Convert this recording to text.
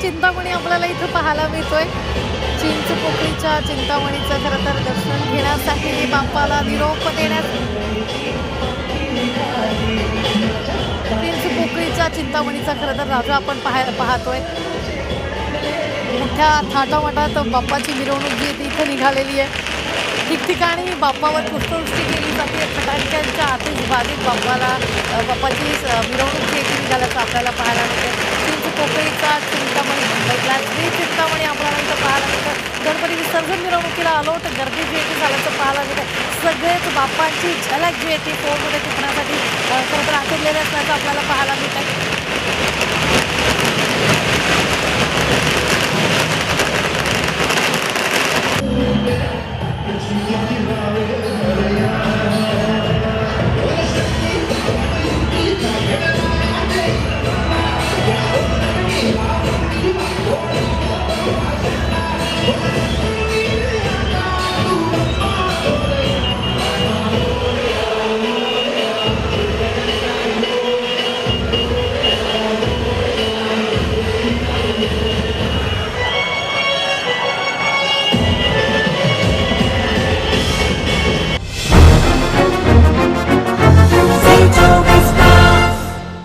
चिंतामणी आपल्याला इथं पाहायला मिळतोय. चिंचपोकळीच्या चिंतामणीचं खरं तर दर्शन घेण्यासाठी बाप्पाला निरोप देण्यास चिंचपोकळीच्या चिंतामणीचा खरं तर राजा आपण पाहतोय. मोठ्या थाटामाटात बाप्पाची मिरवणूक जी आहे ती इथं निघालेली आहे. ठिकठिकाणी बाप्पावर पुष्पवृष्टी केली जाते. फटाक्यांच्या आतिषबाजीत बाप्पाची मिरवणूक जी आहे ती निघाल्याचं आपल्याला पाहायला मिळते. चिंचपोकळीचा चिंतामणी मुंबईतला श्री चिंतामणी आपल्याला इथं पाहायला मिळतं. गणपती विसर्जन मिरवणुकीला अलोट गर्दी जी आहे ती झाल्याचं पाहायला मिळतं. सगळेच बाप्पांची झलक जी आहे ती फोनमध्ये टिपण्यासाठी खरं तर आतुरलेले असल्याचं आपल्याला पाहायला मिळतं.